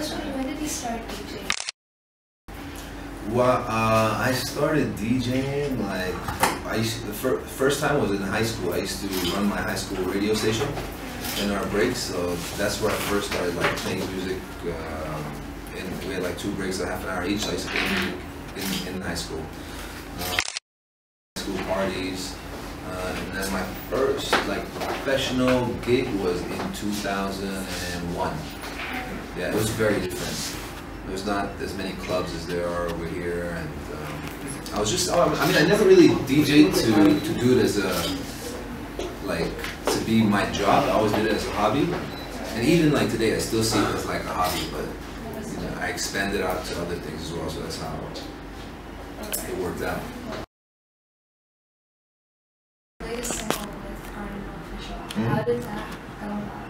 Personally, when did you start DJing? Well, I started DJing like the first time was in high school. I used to run my high school radio station in our breaks, so that's where I first started like playing music. And we had like 2 breaks, a half an hour each. I used to play music in high school. School parties, and then my first like professional gig was in 2001. Yeah, it was very different. There's not as many clubs as there are over here, and I was just, I mean, I never really DJ'd to do it as a, like, to be my job. I always did it as a hobby, and even like today, I still see it as like a hobby, but you know, I expanded out to other things as well, so that's how it worked out. Latest single with Official. How did that come about?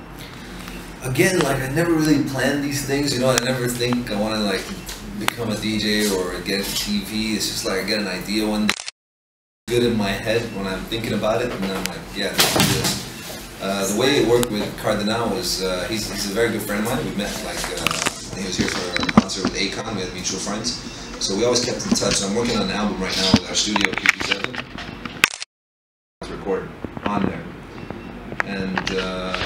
Again, like I never really planned these things, you know, I never think I want to like become a DJ or get into TV. It's just like I get an idea one day, good in my head when I'm thinking about it, and then I'm like, yeah, let's do this. The way it worked with Cardinal was, he's a very good friend of mine. We met like, he was here for a concert with Akon, we had mutual friends. So we always kept in touch. I'm working on an album right now with our studio, QP7. I was recorded on there.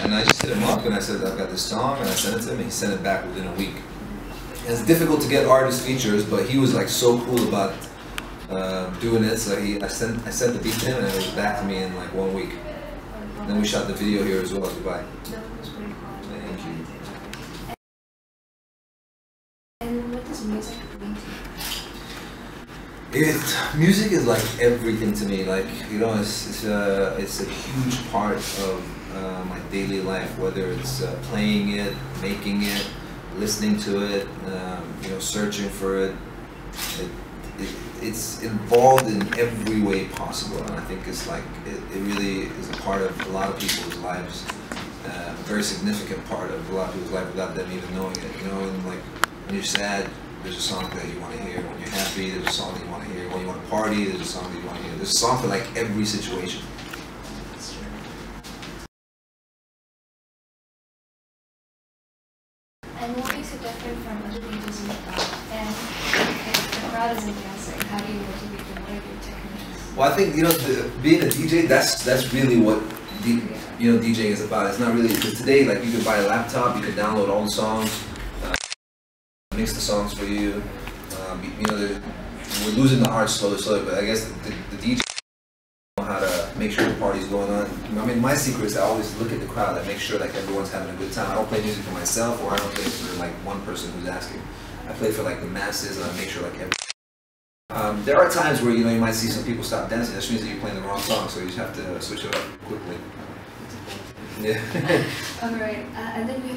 And I just hit him up and I said, I've got this song, and I sent it to him, and he sent it back within a week. And it's difficult to get artist features, but he was like so cool about doing it. So I sent the beat to him, and it was back to me in like 1 week. And then we shot the video here as well in Dubai. Thank you. And what does music mean to you? Music is like everything to me. Like, you know, it's a huge part of my daily life. Whether it's playing it, making it, listening to it, you know, searching for it. It's involved in every way possible, and I think it's like it really is a part of a lot of people's lives. A very significant part of a lot of people's life without them even knowing it. You know, and like when you're sad, there's a song that you want to hear. When you're happy, there's a song that you want to hear. When you want to party, there's a song that you want to hear. There's a song for like every situation. And what makes it different from other DJs in the crowd? And if the crowd isn't dancing, how do you motivate them? What are your techniques? Well, I think, you know, being a DJ, that's really what DJing is about. It's not really, because today, like, you can buy a laptop, you can download all the songs, mix the songs for you. You know, we're losing the art slowly, but I guess the DJ know how to make sure the party's going on. I mean, my secret is I always look at the crowd and make sure like everyone's having a good time. I don't play music for myself, or I don't play for like one person who's asking. I play for like the masses, and I make sure like there are times where, you know, you might see some people stop dancing. That means that you're playing the wrong song, so you just have to switch it up quickly. Yeah. Alright, and then we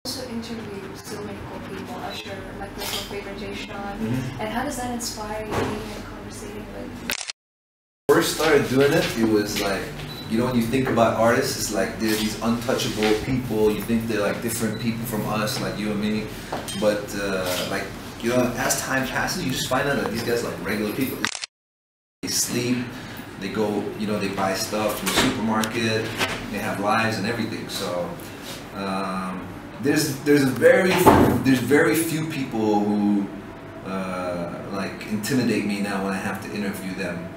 also interviewed so many cool people. Usher, like your favorite Jay Sean. And how does that inspire you in conversating with? First started doing it, it was like, you know, when you think about artists, it's like they're these untouchable people. You think they're like different people from us, like you and me. But like, you know, as time passes, you just find out that these guys are like regular people. They sleep, they go, you know, they buy stuff from the supermarket, they have lives and everything. So there's very few people who like intimidate me now when I have to interview them.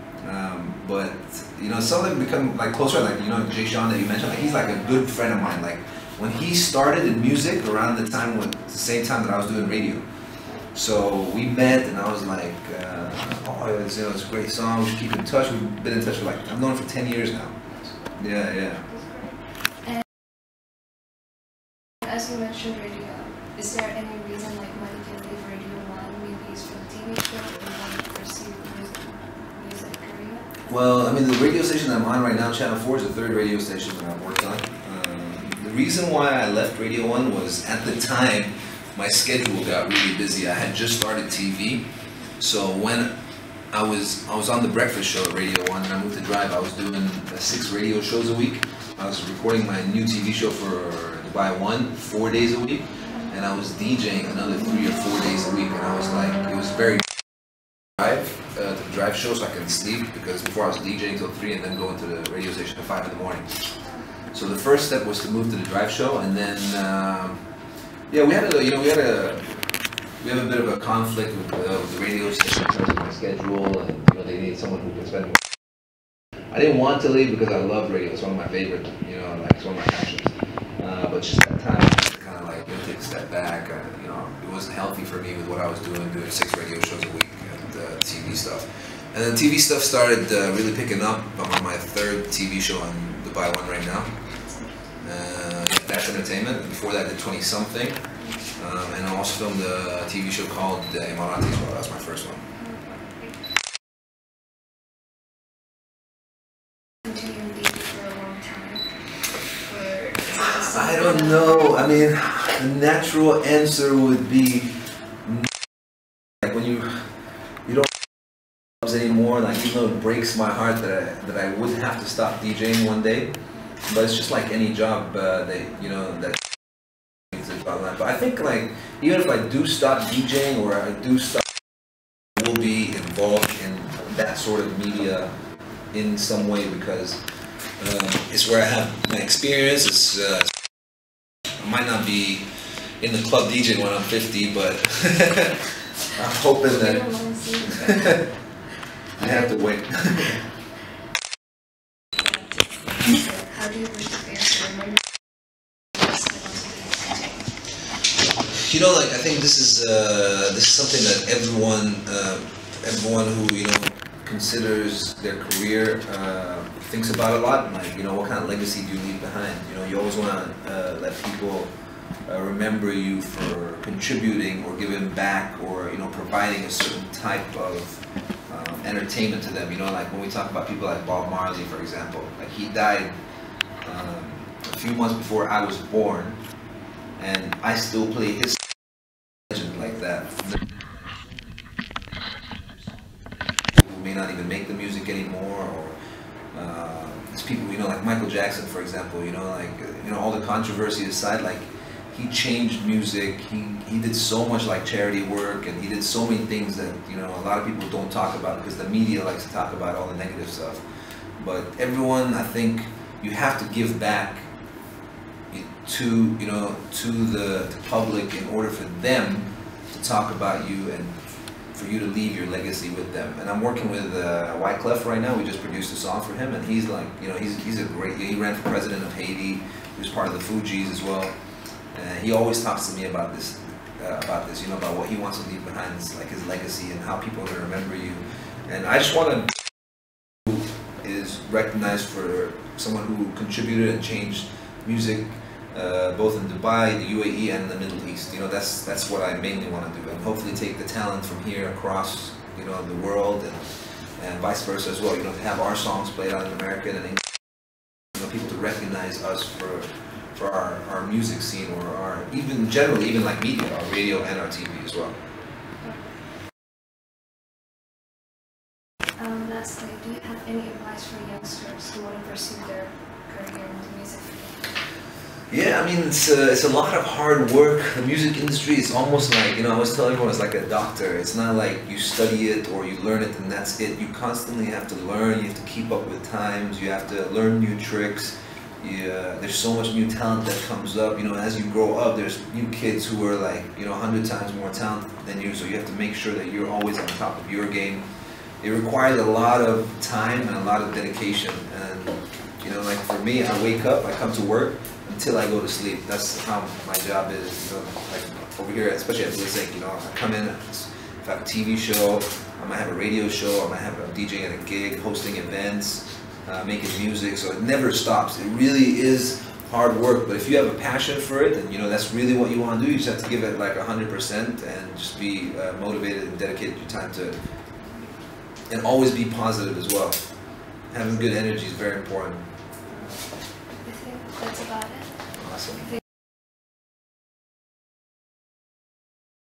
But you know, some of them become like closer, like, you know, Jay Sean that you mentioned, like he's like a good friend of mine. Like when he started in music around the same time that I was doing radio. So we met, and I was like, oh, it's a great song, we should keep in touch. We've been in touch for like, I've known him for 10 years now. Yeah. And as you mentioned radio, is there any reason like why you can leave Radio 1? Maybe it's from TV show, or you want to pursue music career? Well, I mean, the radio station I'm on right now, Channel 4, is the 3rd radio station that I've worked on. The reason why I left Radio 1 was, at the time, my schedule got really busy. I had just started TV, so when I was on the breakfast show at Radio 1, and I moved to Drive, I was doing 6 radio shows a week. I was recording my new TV show for Dubai 1 4 days a week, and I was DJing another 3 or 4 days a week, and I was like, it was very to the Drive show so I could sleep, because before I was DJing till 3 and then going to the radio station at 5 in the morning. So the first step was to move to the drive show, and then yeah, we have a bit of a conflict with the radio station in terms of my schedule, and they need someone who can spend more. I didn't want to leave because I love radio. It's one of my favorite, like it's one of my passions. But just that time, I had to kind of like take a step back. It wasn't healthy for me with what I was doing 6 radio shows a week and TV stuff. And then TV stuff started really picking up. I'm on my 3rd TV show on Dubai One right now. That's Entertainment. Before that, I did 20 something. And I also filmed a TV show called Emirati as well. That was my first one. I don't know. I mean, the natural answer would be like when you don't anymore. Like, even though it breaks my heart that I would have to stop DJing one day, but it's just like any job that but I think like even if I do stop DJing or I do stop, I will be involved in that sort of media in some way because it's where I have my experience. I might not be in the club DJing when I'm 50, but I'm hoping that I have to wait. How do you prepare for like I think this is something that everyone who considers their career thinks about a lot. Like what kind of legacy do you leave behind? You always want to let people remember you for contributing or giving back or providing a certain type of entertainment to them. Like when we talk about people like Bob Marley, for example, like he died a few months before I was born, and I still play his legend like that. Who may not even make the music anymore, or there's people like Michael Jackson, for example. All the controversy aside, like he changed music. He did so much like charity work, and he did so many things that a lot of people don't talk about because the media likes to talk about all the negative stuff. But everyone, I think, you have to give back to the public in order for them to talk about you and for you to leave your legacy with them. And I'm working with Wyclef right now. We just produced a song for him, and he's like, he's a great. He ran for president of Haiti. He was part of the Fugees as well. And he always talks to me about this, about what he wants to leave behind, like his legacy and how people are going to remember you. And I just want to is recognized for someone who contributed and changed music. Both in Dubai, the UAE, and the Middle East. That's what I mainly want to do, and hopefully take the talent from here across, the world, and vice versa as well. To have our songs played out in America and English, people to recognize us for our music scene, or our generally like media, our radio and our TV as well. Lastly, do you have any advice for youngsters who want to pursue their career in the music field? Yeah, I mean, it's a lot of hard work. The music industry is almost like, I always tell everyone, it's like a doctor. It's not like you study it or you learn it and that's it. You constantly have to learn. You have to keep up with times. You have to learn new tricks. There's so much new talent that comes up. As you grow up, there's new kids who are like, 100 times more talented than you. So you have to make sure that you're always on top of your game. It requires a lot of time and a lot of dedication. And, like for me, I wake up, I come to work, until I go to sleep. That's how my job is. Like over here, especially at BLISS, I come in, if I have a TV show, I might have a radio show, I might have a DJ at a gig, hosting events, making music, so it never stops. It really is hard work, but if you have a passion for it, and that's really what you want to do, you just have to give it like 100% and just be motivated and dedicate your time to it. And always be positive as well. Having good energy is very important. I think that's about it. Awesome.